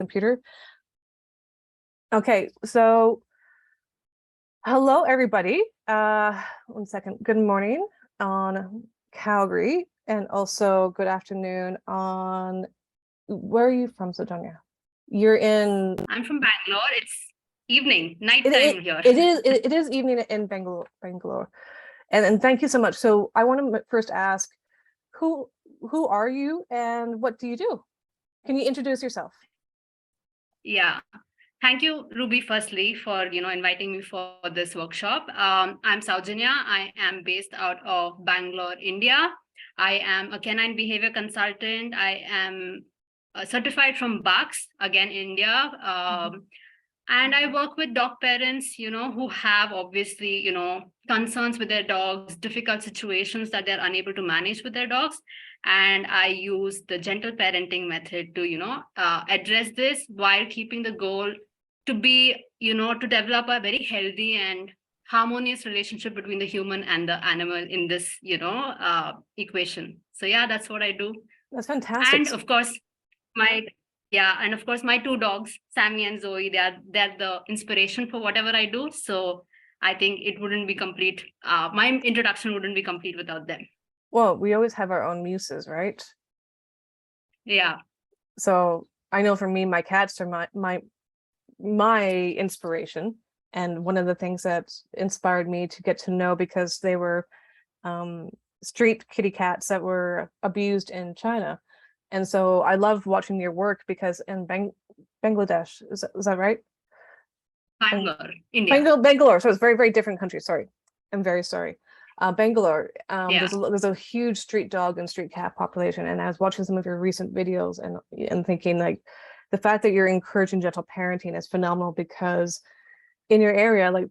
computer. Okay, so hello everybody. One second. Good morning on Calgary, and also good afternoon on, where are you from, Sowjanya? You're in. I'm from Bangalore. It's evening, nighttime here. It is evening in Bangalore. And thank you so much. So I want to first ask, who are you and what do you do? Can you introduce yourself? Yeah. Thank you, Ruby, firstly, for inviting me for this workshop. I'm Sowjanya. I am based out of Bangalore, India. I am a canine behavior consultant. I am certified from BACS, again, India. And I work with dog parents, who have obviously, concerns with their dogs, difficult situations that they're unable to manage with their dogs. And I use the gentle parenting method to, address this while keeping the goal to be, to develop a very healthy and harmonious relationship between the human and the animal in this, equation. So yeah, that's what I do. That's fantastic. And of course, my two dogs, Sammy and Zoe, they're the inspiration for whatever I do. So I think it wouldn't be complete. My introduction wouldn't be complete without them. Well, we always have our own muses, right? Yeah. So I know for me, my cats are my inspiration, and one of the things that inspired me to get to know, because they were street kitty cats that were abused in China. And so I loved watching your work, because in Bangladesh, is that right? Bangalore, India. Bangalore. So it's very, very different country. Sorry. I'm very sorry. Bangalore, Yeah. there's a huge street dog and street cat population. And I was watching some of your recent videos and thinking, like, the fact that you're encouraging gentle parenting is phenomenal, because in your area, like,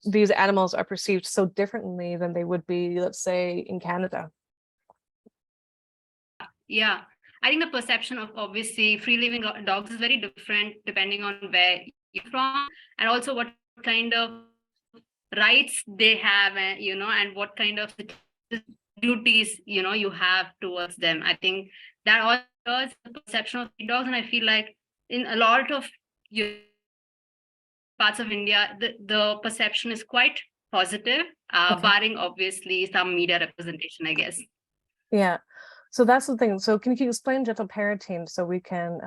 these animals are perceived so differently than they would be, let's say, in Canada. Yeah. I think the perception of obviously free living dogs is very different depending on where you're from, and also what kind of rights they have, and what kind of duties, you have towards them. I think that all is the perception of dogs, and I feel like in a lot of parts of India, the perception is quite positive, Okay. barring obviously some media representation, I guess. Yeah. So that's the thing. So can you explain gentle parenting so we can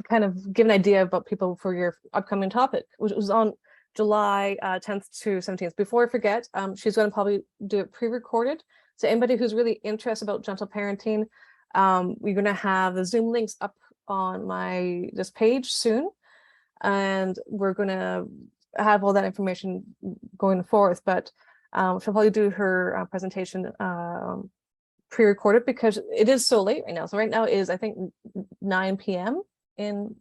kind of give an idea about people for your upcoming topic, which was on July 10th to 17th. Before I forget, she's going to probably do it pre-recorded. So anybody who's really interested about gentle parenting, we're going to have the Zoom links up on this page soon. And we're going to have all that information going forth. But she'll probably do her presentation pre-recorded, because it is so late right now. So right now is, I think, 9 p.m. in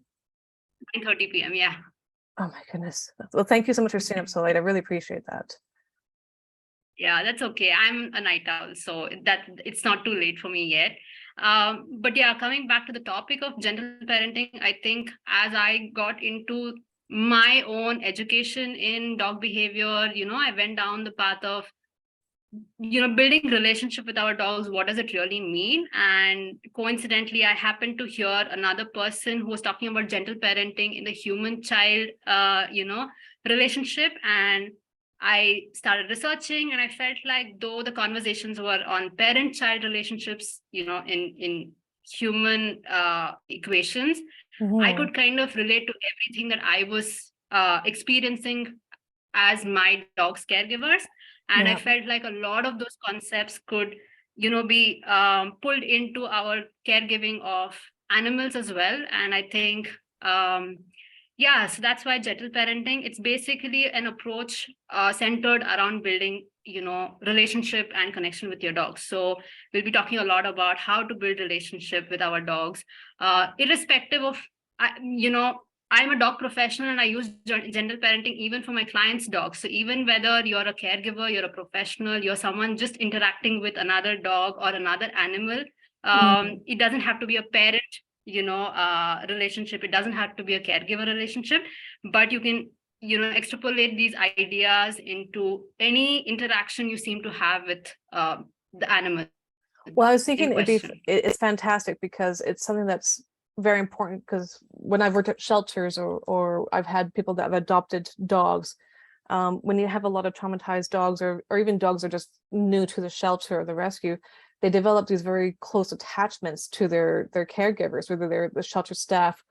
9:30 p.m. Yeah. Oh my goodness. Well, thank you so much for staying up so late. I really appreciate that. Yeah, that's okay. I'm a night owl, so that it's not too late for me yet. But yeah, coming back to the topic of gentle parenting, I think as I got into my own education in dog behavior, I went down the path of building relationship with our dogs. What does it really mean? And coincidentally, I happened to hear another person who was talking about gentle parenting in the human child relationship, and I started researching, and I felt like though the conversations were on parent child relationships, in human equations, I could kind of relate to everything that I was experiencing as my dog's caregivers. And I felt like a lot of those concepts could, be pulled into our caregiving of animals as well. And I think, so that's why gentle parenting, it's basically an approach centered around building, relationship and connection with your dogs. So we'll be talking a lot about how to build relationship with our dogs, irrespective of, I'm a dog professional and I use gentle parenting even for my clients' dogs. So even whether you're a caregiver, you're a professional, you're someone just interacting with another dog or another animal, it doesn't have to be a parent, relationship. It doesn't have to be a caregiver relationship, but you can, extrapolate these ideas into any interaction you seem to have with the animal. Well, I was thinking it's fantastic because it's something that's very important, because when I've worked at shelters, or I've had people that have adopted dogs, when you have a lot of traumatized dogs, or even dogs are just new to the shelter or the rescue, they develop these very close attachments to their caregivers, whether they're the shelter staff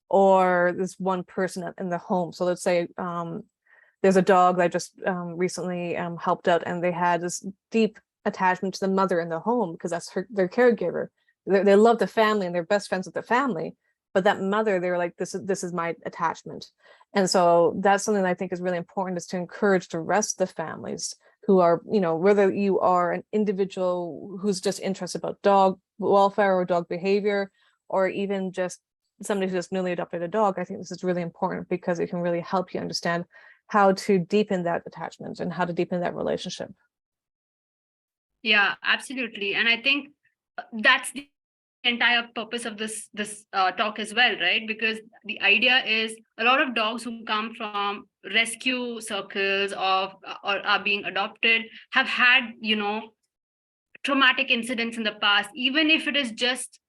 or this one person in the home. So let's say there's a dog that I just recently helped out, and they had this deep attachment to the mother in the home because that's their caregiver. They love the family and they're best friends with the family, but that mother, they're like, this is my attachment. And so that's something that I think is really important, is to encourage the rest of the families who are, whether you are an individual who's just interested about dog welfare or dog behavior, or even just somebody who just newly adopted a dog. I think this is really important because it can really help you understand how to deepen that attachment and how to deepen that relationship. Yeah, absolutely. And I think that's the entire purpose of this talk as well, right? Because the idea is a lot of dogs who come from rescue circles or are being adopted have had, traumatic incidents in the past. Even if it is just,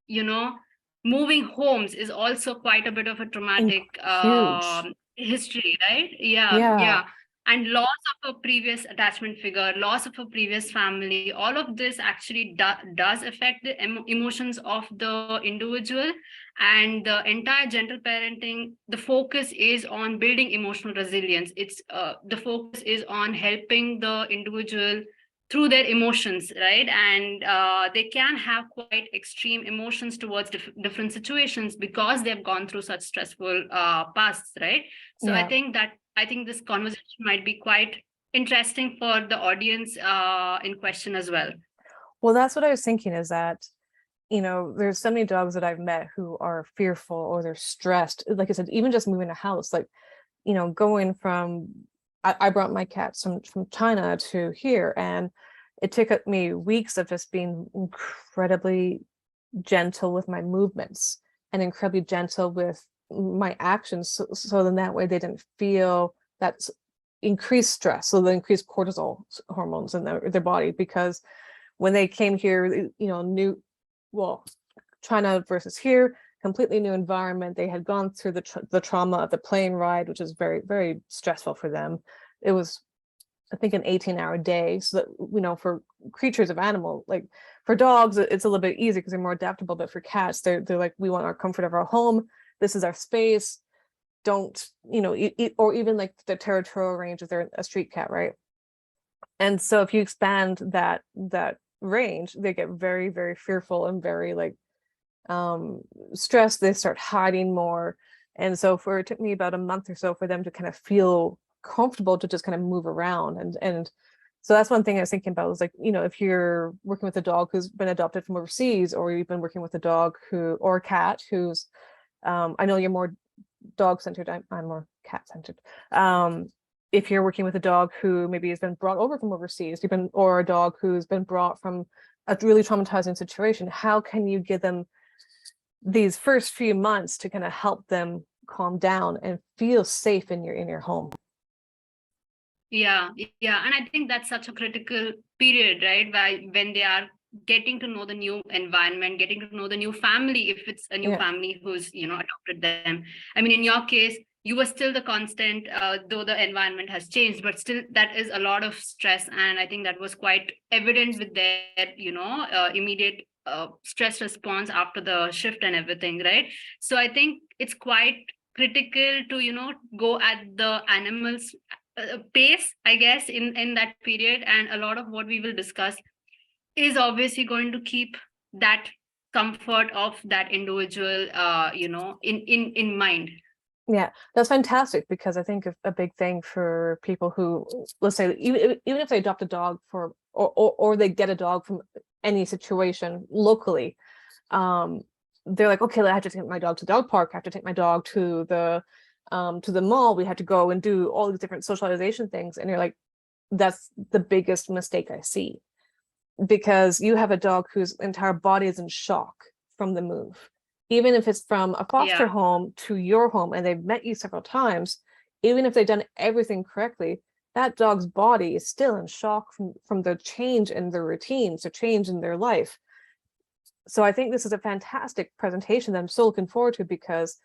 moving homes is also quite a bit of a traumatic Huge. history, right? Yeah, Yeah. yeah. And loss of a previous attachment figure, loss of a previous family, all of this actually does affect the emotions of the individual. And the entire gentle parenting, the focus is on building emotional resilience. It's the focus is on helping the individual through their emotions, right? And they can have quite extreme emotions towards different situations because they've gone through such stressful pasts, right? So Yeah. I think this conversation might be quite interesting for the audience in question as well. Well, that's what I was thinking, is that, there's so many dogs that I've met who are fearful or they're stressed. Like I said, even just moving a house, like, going from, I brought my cats from China to here, and it took me weeks of just being incredibly gentle with my movements and incredibly gentle with my actions. So then that way they didn't feel that increased stress. So the increased cortisol hormones in their body, because when they came here, China versus here, completely new environment. They had gone through the trauma of the plane ride, which is very, very stressful for them. It was, I think, an 18-hour day. So that, for creatures of animal, like for dogs, it's a little bit easier because they're more adaptable. But for cats, they're like, we want our comfort of our home. This is our space. Don't, or even like the territorial range if they're a street cat, right? And so if you expand that range, they get very, very fearful and very like stressed. They start hiding more. And so it took me about a month or so for them to kind of feel comfortable to just kind of move around. And so that's one thing I was thinking about, was like, if you're working with a dog who's been adopted from overseas, or you've been working with a dog or a cat who's, I know you're more dog centered, I'm more cat centered. If you're working with a dog who maybe has been brought over from overseas, or a dog who's been brought from a really traumatizing situation, how can you give them these first few months to kind of help them calm down and feel safe in your home? Yeah, yeah. And I think that's such a critical period, right? When they are getting to know the new environment, getting to know the new family, if it's a new family who's, adopted them. I mean, in your case, you were still the constant, though the environment has changed, but still that is a lot of stress. And I think that was quite evident with their, immediate stress response after the shift and everything, right? So I think it's quite critical to, go at the animals pace, I guess, in that period. And a lot of what we will discuss is obviously going to keep that comfort of that individual, in mind. Yeah, that's fantastic, because I think a big thing for people who, let's say, even if they adopt a dog or they get a dog from any situation locally, they're like, okay, I have to take my dog to the dog park, I have to take my dog to the mall, we have to go and do all these different socialization things. And you're like, that's the biggest mistake I see, because you have a dog whose entire body is in shock from the move. Even if it's from a foster home to your home and they've met you several times, even if they've done everything correctly, that dog's body is still in shock from the change in their routines, the change in their life. So I think this is a fantastic presentation that I'm so looking forward to, because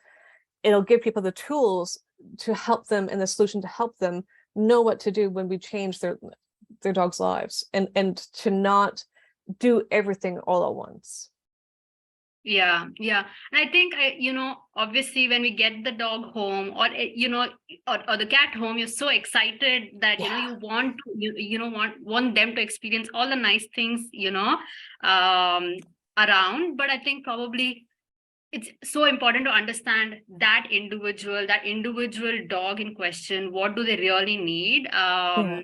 it'll give people the tools to help them, and the solution to help them know what to do when we change their dog's lives, and to not do everything all at once. Yeah, yeah. And I think obviously when we get the dog home, or or the cat home, you're so excited that Yeah, you want to, want them to experience all the nice things, around. But I think probably it's so important to understand that individual dog in question, what do they really need, yeah,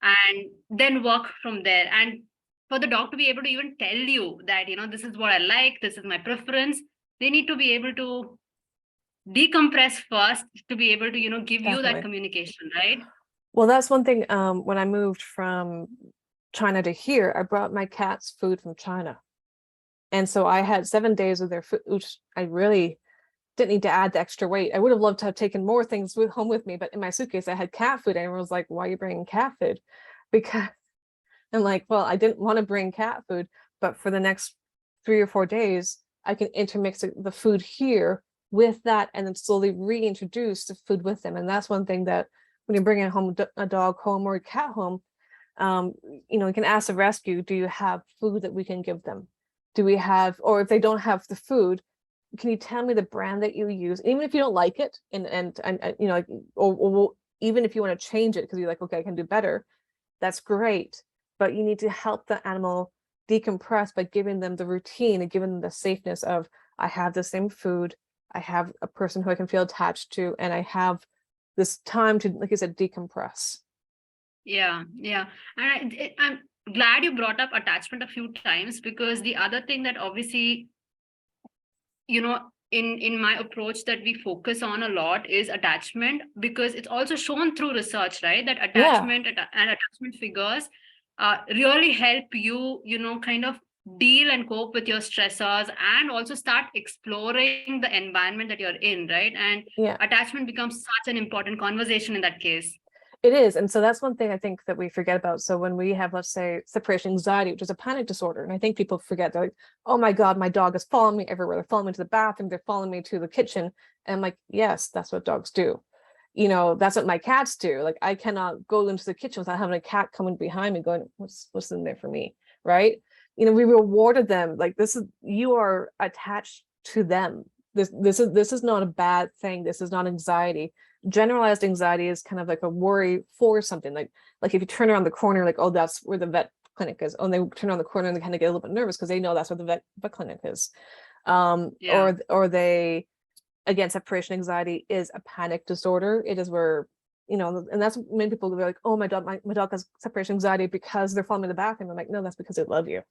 and then work from there. And for the dog to be able to even tell you that, this is what I like, this is my preference, they need to be able to decompress first to be able to, give you that definitely. communication, right? Well, that's one thing. When I moved from China to here, I brought my cats food from China. And so I had 7 days of their food, which I really didn't need to add the extra weight. I would have loved to have taken more things home with me, but in my suitcase, I had cat food. And everyone was like, why are you bringing cat food? Because I'm like, well, I didn't want to bring cat food, but for the next 3 or 4 days, I can intermix the food here with that, and then slowly reintroduce the food with them. And that's one thing that when you're bringing home a dog home or a cat home, um, you can ask the rescue, do you have food that we can give them? Do we have, or if they don't have the food, can you tell me the brand that you use, even if you don't like it, and like, or even if you want to change it because you're like, okay, I can do better, that's great. But you need to help the animal decompress by giving them the routine and giving them the safeness of, I have the same food, I have a person who I can feel attached to, and I have this time to, like you said, decompress. Yeah, yeah. And I'm glad you brought up attachment a few times, because the other thing that obviously, in my approach that we focus on a lot is attachment, because it's also shown through research, right, that Yeah, and attachment figures really help you, kind of deal and cope with your stressors, and also start exploring the environment that you're in, right? And yeah. attachment becomes such an important conversation in that case. It is. And so that's one thing I think that we forget about. So when we have, let's say, separation anxiety, which is a panic disorder, and I think people forget, they're like, oh my God, my dog is following me everywhere. They're following me to the bathroom, they're following me to the kitchen. And I'm like, yes, that's what dogs do. That's what my cats do. Like, I cannot go into the kitchen without having a cat coming behind me going, what's in there for me? Right. We rewarded them. Like, you are attached to them. This is not a bad thing. This is not anxiety. Generalized anxiety is kind of like a worry for something, like if you turn around the corner, like, oh, that's where the vet clinic is. Oh, and they turn around the corner and they kind of get a little bit nervous because they know that's where the vet clinic is. Yeah. Or they, again, separation anxiety is a panic disorder. It is where, and that's many people will be like, oh, my dog has separation anxiety because they're following me in the bathroom. I'm like, no, that's because they love you.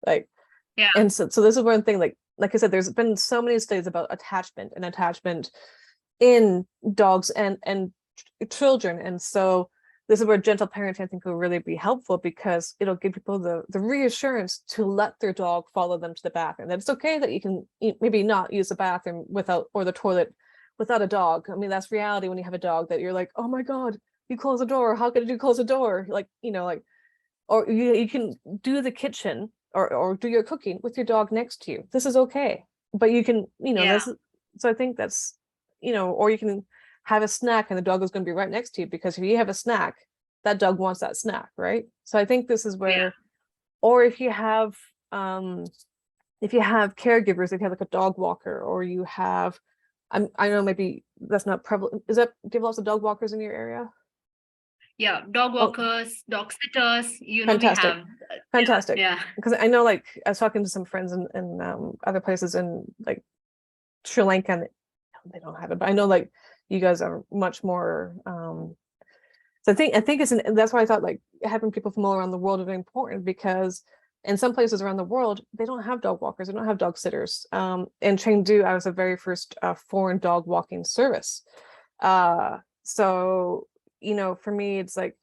Like, Yeah. and so this is one thing, like I said, there's been so many studies about attachment in dogs and children. And so this is where gentle parenting, I think, will really be helpful, because it'll give people the reassurance to let their dog follow them to the bathroom. That it's okay that you can maybe not use the bathroom without, or the toilet without a dog. I mean, that's reality when you have a dog, that you're like, oh my God, you close the door. How could you close the door? Like, like, or you can do the kitchen or do your cooking with your dog next to you. This is okay. But you can, Yeah. so I think that's, or you can have a snack and the dog is going to be right next to you, because if you have a snack, that dog wants that snack, right? So I think this is Yeah. where, or um if you have caregivers, if you have like a dog walker, or you have, I know maybe that's not prevalent. Do you have lots of dog walkers in your area? Yeah. Dog Oh, walkers, dog sitters, we fantastic. have. Fantastic. Yeah. Because I know, like, I was talking to some friends in other places in, like, Sri Lanka, and they don't have it, but I know, like, you guys are much more so I think that's why I thought, like, having people from all around the world are very important, because in some places around the world they don't have dog walkers, they don't have dog sitters. In Chengdu, I was the very first foreign dog walking service. So for me, it's like,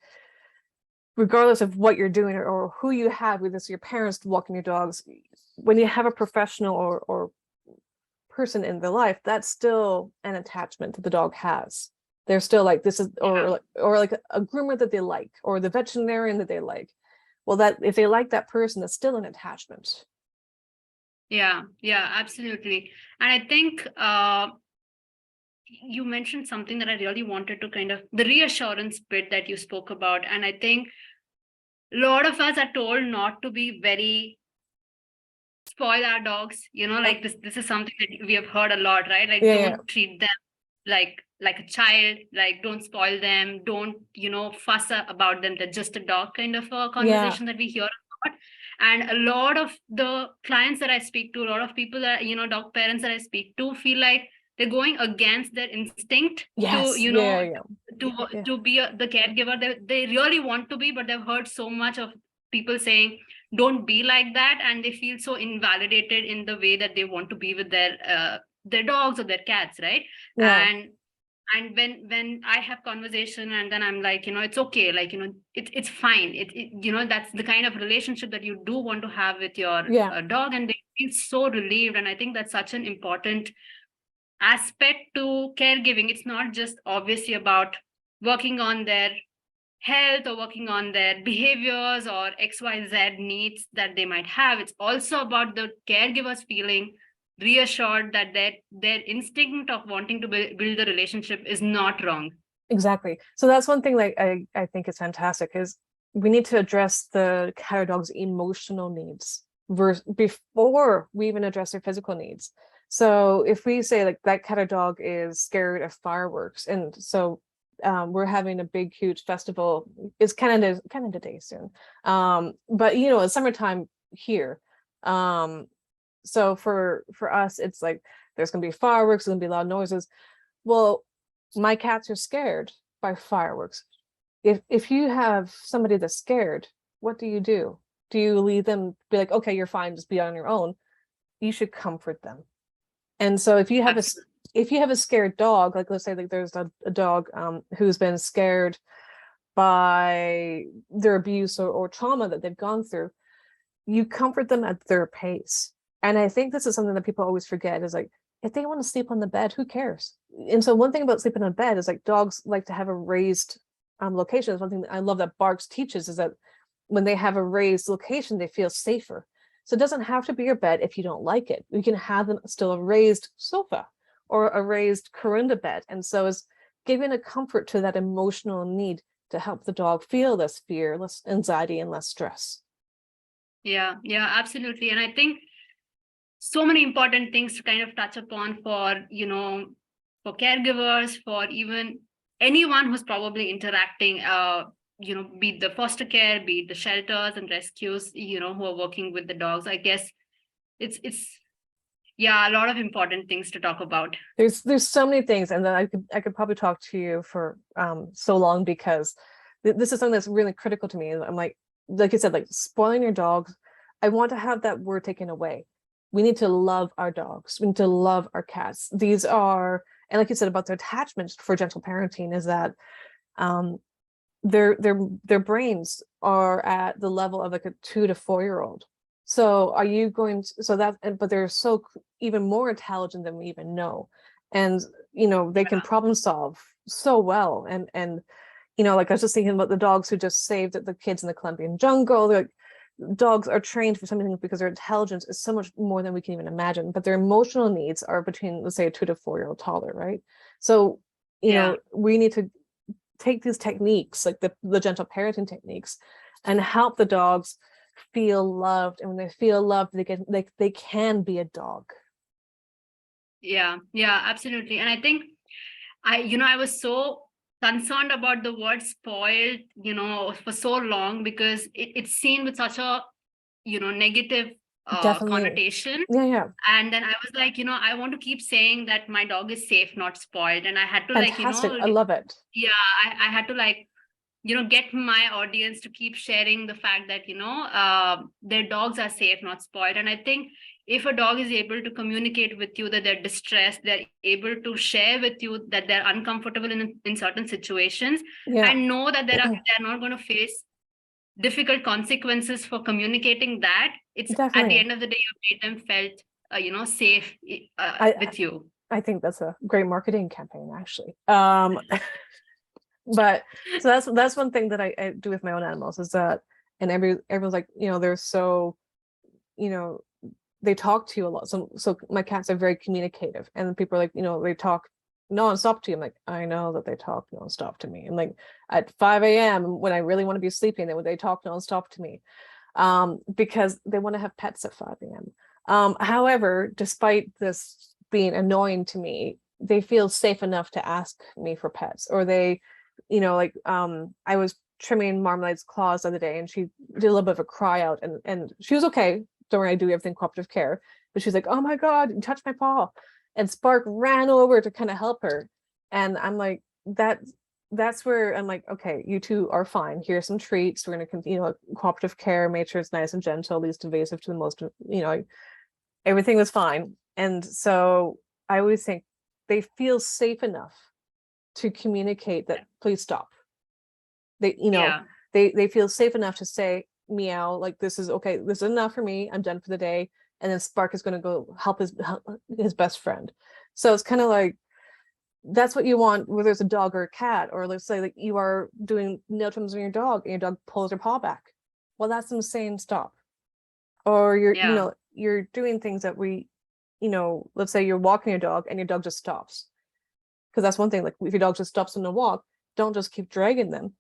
regardless of what you're doing, or who you have, whether it's your parents walking your dogs, when you have a professional or person in their life, that's still an attachment that the dog has. They're still like, this is, Yeah. or like a groomer that they like, or the veterinarian that they like. Well, that if they like that person, that's still an attachment. Yeah, yeah, absolutely. And I think you mentioned something that I really wanted to kind of the reassurance bit that you spoke about. And I think a lot of us are told not to be very spoil our dogs, Yep. like this is something that we have heard a lot, right? Like Yeah, yeah, don't treat them like a child, like don't spoil them, don't fuss about them, they're just a dog, kind of a yeah, conversation that we hear a lot. And a lot of the clients that I speak to, a lot of people that dog parents that I speak to, feel like they're going against their instinct to yes, yeah, yeah, yeah, to be the caregiver. They really want to be, but they've heard so much of people saying don't be like that, and they feel so invalidated in the way that they want to be with their dogs or their cats, right? yeah, And when I have conversation, and then I'm like, it's okay, like it's fine, that's the kind of relationship that you do want to have with your yeah, dog, and they feel so relieved. And I think that's such an important aspect to caregiving. It's not just obviously about working on their health or working on their behaviors or XYZ needs that they might have. It's also about the caregivers feeling reassured that their instinct of wanting to build a relationship is not wrong. exactly. So that's one thing like I think is fantastic is we need to address the cat or dog's emotional needs before we even address their physical needs. So if we say like that cat or dog is scared of fireworks, and so we're having a big huge festival, it's Canada Day soon, but it's summertime here, so for us it's like there's gonna be fireworks, there's gonna be loud noises. Well, my cats are scared by fireworks. If you have somebody that's scared, what do you do? Do you leave them, be like, okay, you're fine, just be on your own? You should comfort them. And so Absolutely. if you have a scared dog, like let's say like there's a dog who's been scared by their abuse or trauma that they've gone through, you comfort them at their pace. And I think this is something that people always forget is like, if they want to sleep on the bed, who cares? And so one thing about sleeping on bed is like dogs like to have a raised location. One thing that I love that Barks teaches is that when they have a raised location, they feel safer. So it doesn't have to be your bed if you don't like it. You can have them still a raised sofa or a raised Corunda bed. And so it's giving a comfort to that emotional need to help the dog feel less fear, less anxiety, and less stress. Yeah, yeah, absolutely. And I think so many important things to kind of touch upon for caregivers, for even anyone who's probably interacting, be it the foster care, be it the shelters and rescues, who are working with the dogs. I guess it's yeah, a lot of important things to talk about. There's so many things, and then I could probably talk to you for so long because this is something that's really critical to me. I'm like you said, like spoiling your dogs. I want to have that word taken away. We need to love our dogs. We need to love our cats. These are, and like you said about their attachments for gentle parenting, is that um their brains are at the level of like a 2 to 4 year old. So are you going to, so that, but they're so even more intelligent than we even know. And they can problem solve so well. And like I was just thinking about the dogs who just saved the kids in the Colombian jungle. Like dogs are trained for something because their intelligence is so much more than we can even imagine, but their emotional needs are between, let's say, a 2 to 4 year old toddler, right? So Yeah. we need to take these techniques, like the gentle parenting techniques, and help the dogs feel loved. And when they feel loved, they can be a dog. Yeah, yeah, absolutely. And I think I was so concerned about the word spoiled, for so long, because it's seen with such a, negative Definitely. connotation. Yeah, yeah. And then I was like, I want to keep saying that my dog is safe, not spoiled. And I had to like, Fantastic. I love it. yeah, I had to like, get my audience to keep sharing the fact that, their dogs are safe, not spoiled. And I think if a dog is able to communicate with you that they're distressed, they're able to share with you that they're uncomfortable in certain situations, Yeah. and know that they're not going to face difficult consequences for communicating that, it's at the Definitely. end of the day, you made them felt, safe I with you. I think that's a great marketing campaign, actually. But so that's one thing that I do with my own animals is that, and everyone's like, they're so, you know they talk to you a lot. So my cats are very communicative, and people are like, they talk nonstop to you. I'm like, I know that they talk nonstop to me. And like at 5 a.m. when I really want to be sleeping, they talk nonstop to me, because they want to have pets at 5 a.m. However, despite this being annoying to me, they feel safe enough to ask me for pets, or they, I was trimming Marmalade's claws the other day, and she did a little bit of a cry out, and she was okay. Don't worry, I do everything cooperative care, but she's like, oh my God, you touched my paw. And Spark ran over to kind of help her. And I'm like, that's where I'm like, okay, you two are fine. Here's some treats. We're going to, cooperative care, made sure it's nice and gentle, least invasive to the most, everything was fine. And so I always think they feel safe enough to communicate that, please stop. They, they feel safe enough to say, meow, like, this is okay, this is enough for me, I'm done for the day. And then Spark is going to go help his best friend. So it's kind of like, that's what you want, whether it's a dog or a cat, or let's say like you are doing nail trims on your dog and your dog pulls their paw back. Well, that's them saying stop. Or you're doing things that let's say you're walking your dog and your dog just stops. Because that's one thing, like if your dog just stops on a walk, don't just keep dragging them.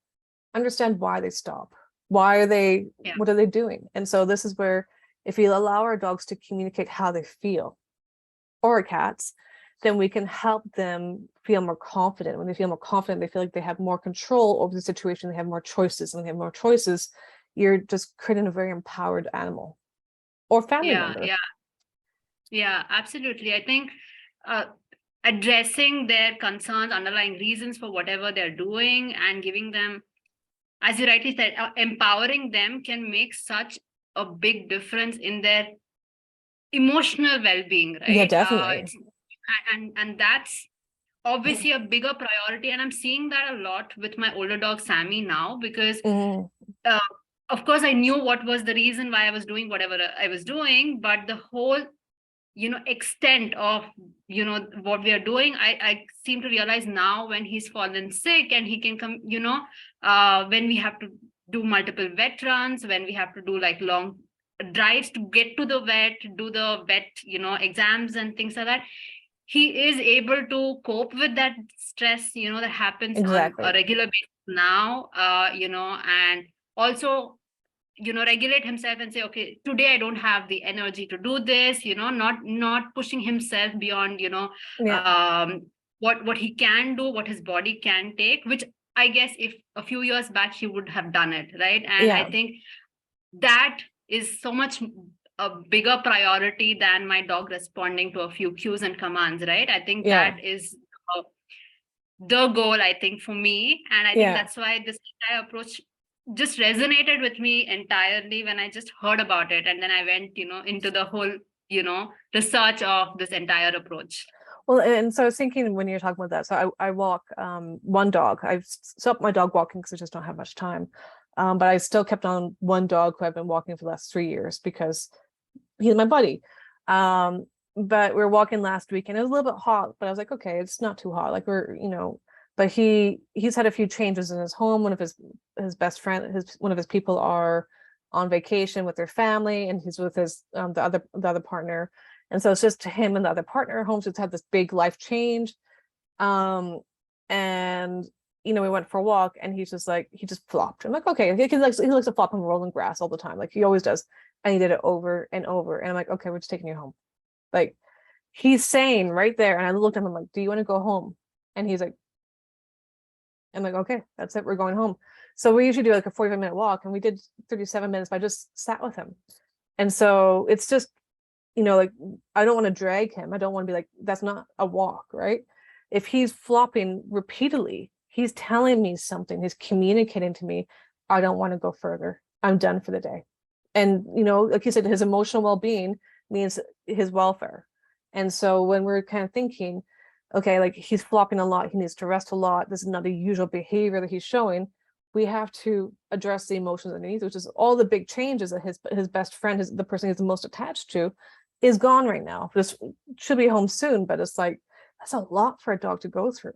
Understand why they stop. Why are they, what are they doing? And so this is where, if you allow our dogs to communicate how they feel, or our cats, then we can help them feel more confident. When they feel more confident, they feel like they have more control over the situation, they have more choices. And when they have more choices, you're just creating a very empowered animal or family member. Yeah, absolutely. I think addressing their concerns, underlying reasons for whatever they're doing, and giving them, as you rightly said, empowering them can make such a big difference in their emotional well-being, right? Yeah, definitely. And that's obviously a bigger priority, and I'm seeing that a lot with my older dog Sammy now, because of course I knew what was the reason why I was doing whatever I was doing, but the whole extent of what we are doing, I seem to realize now when he's fallen sick and he can come, when we have to do multiple vet runs, when we have to do like long drives to get to the vet, do the vet exams and things like that, he is able to cope with that stress that happens on a regular basis now, and also regulate himself and say, okay, today I don't have the energy to do this, not pushing himself beyond what he can do, what his body can take, which I guess if a few years back he would have done it, right? And I think that is so much a bigger priority than my dog responding to a few cues and commands, right? I think that is the goal, I think, for me. And I think that's why this entire approach just resonated with me entirely when I just heard about it. And then I went, into the whole, research of this entire approach. Well, and so I was thinking when you're talking about that, so I walk one dog. I've stopped my dog walking because I just don't have much time. But I still kept on one dog who I've been walking for the last 3 years because he's my buddy. But we were walking last week and it was a little bit hot, but I was like, okay, it's not too hot. Like but he's had a few changes in his home. One of his best friend, one of his people are on vacation with their family, and he's with his the other partner. And so it's just him and the other partner home. So it's had this big life change. And we went for a walk and he just flopped. I'm like, okay, he likes to flop on rolling grass all the time. Like he always does. And he did it over and over. And I'm like, okay, we're just taking you home. Like he's saying right there. And I looked at him, I'm like, do you want to go home? And he's like, I'm like, okay, that's it. We're going home. So we usually do like a 45-minute walk, and we did 37 minutes, but I just sat with him. And so it's just, like, I don't want to drag him. I don't want to be like, that's not a walk, right? If he's flopping repeatedly, he's telling me something, he's communicating to me, I don't want to go further. I'm done for the day. And, like you said, his emotional well-being means his welfare. And so when we're kind of thinking, okay, like he's flopping a lot, he needs to rest a lot, this is not a usual behavior that he's showing, we have to address the emotions underneath, which is all the big changes that his best friend, the person he's the most attached to, is gone right now. This should be home soon, but it's like, that's a lot for a dog to go through.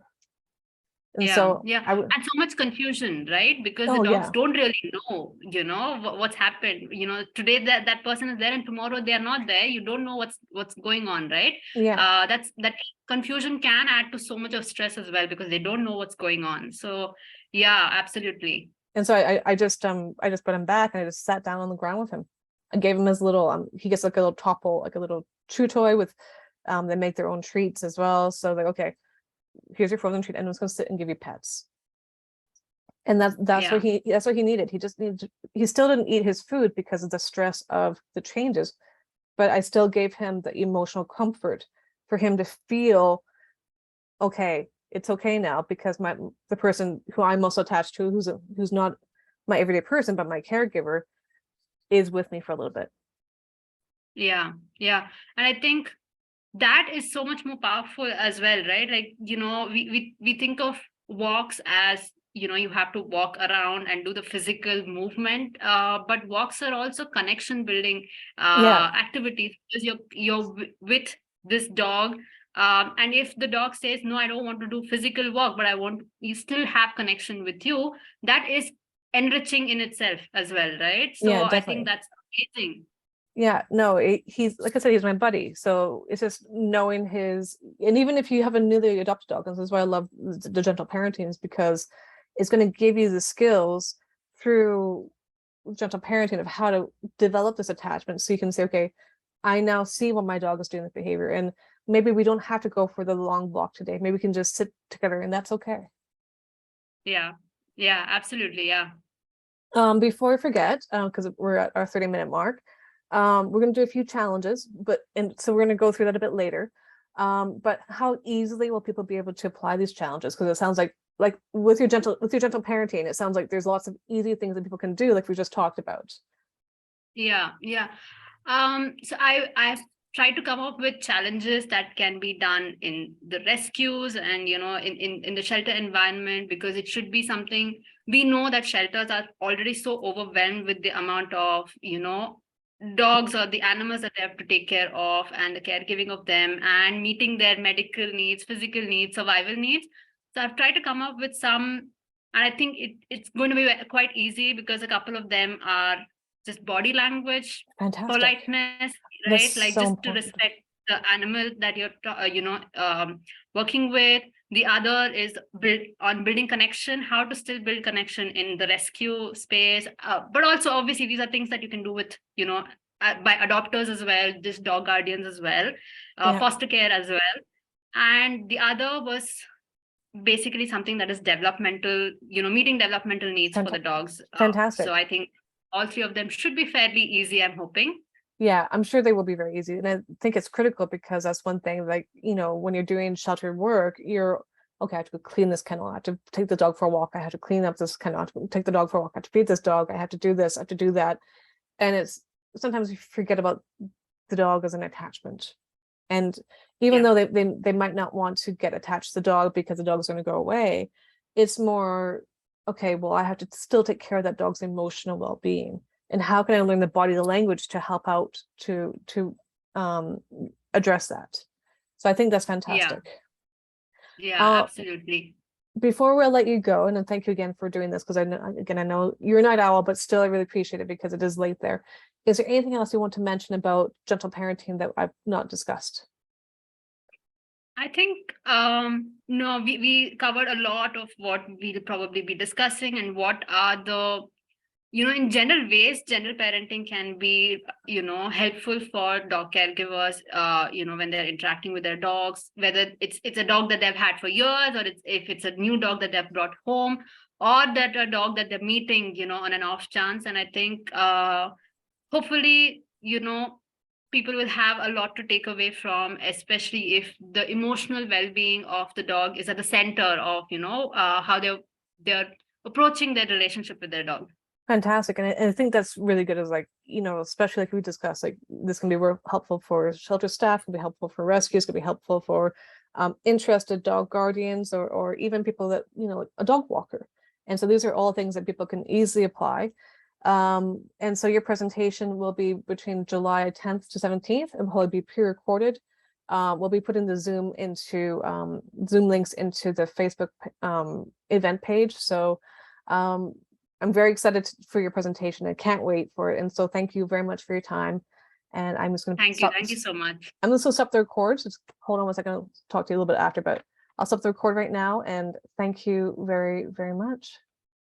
And Yeah, so yeah. I would, And so much confusion, right? Because the oh dogs yeah, don't really know, what's happened. Today that person is there and tomorrow they are not there. You don't know what's going on, right? yeah. That confusion can add to so much of stress as well because they don't know what's going on. So yeah, absolutely. And so I just put him back and I just sat down on the ground with him. I gave him his little he gets like a little topple, like a little chew toy with they make their own treats as well. So like, okay, here's your frozen treat, and I'm just gonna sit and give you pets. And Yeah, that's what he needed. He just needed he still didn't eat his food because of the stress of the changes, but I still gave him the emotional comfort for him to feel okay, it's okay now because the person who I'm most attached to, who's not my everyday person, but my caregiver, is with me for a little bit. yeah, yeah. And I think that is so much more powerful as well, right? Like, we think of walks as, you have to walk around and do the physical movement, but walks are also connection building Yeah, activities because with this dog. And if the dog says, no, I don't want to do physical walk, but you still have connection with you, that is enriching in itself as well, right? So yeah, I think definitely. that's amazing. Yeah, no, he's like I said, he's my buddy. So it's just knowing his, and even if you have a newly adopted dog, and this is why I love the gentle parenting, is because it's going to give you the skills through gentle parenting of how to develop this attachment. So you can say, okay, I now see when my dog is doing this behavior, and maybe we don't have to go for the long walk today. Maybe we can just sit together, and that's okay. Yeah, yeah, absolutely. Yeah. Before I forget, because we're at our 30-minute mark, we're going to do a few challenges, and so we're going to go through that a bit later. But how easily will people be able to apply these challenges? Because it sounds like with your gentle parenting, it sounds like there's lots of easy things that people can do, like we just talked about. Yeah, yeah. So I've tried to come up with challenges that can be done in the rescues and in the shelter environment, because it should be something. We know that shelters are already so overwhelmed with the amount of dogs or the animals that they have to take care of and the caregiving of them and meeting their medical needs, physical needs, survival needs. So I've tried to come up with some, and I think it's going to be quite easy because a couple of them are just body language, Fantastic. politeness, That's right? Like so just to important. respect the animal that you're, working with. The other is building connection, how to still build connection in the rescue space. But also, obviously, these are things that you can do with, by adopters as well, just dog guardians as well, Yeah, foster care as well. And the other was basically something that is developmental, meeting developmental needs for the dogs. So fantastic. I think all three of them should be fairly easy, I'm hoping. Yeah, I'm sure they will be very easy. And I think it's critical because that's one thing, like, when you're doing sheltered work, you're okay, I have to go clean this kennel, I have to take the dog for a walk, I have to clean up this kennel, I have to take the dog for a walk, I have to feed this dog, I have to do this, I have to do that. And it's sometimes you forget about the dog as an attachment. And even Yeah, though they might not want to get attached to the dog because the dog is going to go away, it's more, okay, well, I have to still take care of that dog's emotional well-being. And how can I learn the body, the language to help out to um, address that? So I think that's yeah, fantastic. yeah, Uh, absolutely. Before we'll let you go, and then thank you again for doing this, because I know you're a night owl, but still I really appreciate it because it is late there. Is there anything else you want to mention about gentle parenting that I've not discussed? I think no, we covered a lot of what we'll probably be discussing and what are the in general ways general parenting can be helpful for dog caregivers when they're interacting with their dogs, whether it's a dog that they've had for years, or if it's a new dog that they've brought home, or that a dog that they're meeting on an off chance. And I think hopefully people will have a lot to take away from, especially if the emotional well-being of the dog is at the center of how they're approaching their relationship with their dog. Fantastic. And I think that's really good, is like, especially like we discussed, like this can be helpful for shelter staff, can be helpful for rescues, can be helpful for interested dog guardians, or even people that, a dog walker. And so these are all things that people can easily apply. And so your presentation will be between July 10th to 17th and probably be pre-recorded. we'll be putting the Zoom links into the Facebook event page. So I'm very excited for your presentation. I can't wait for it. And so thank you very much for your time. And I'm just going to Thank you so much. I'm going to stop the record. Just hold on 1 second. I'll talk to you a little bit after, but I'll stop the record right now. And thank you very, very much.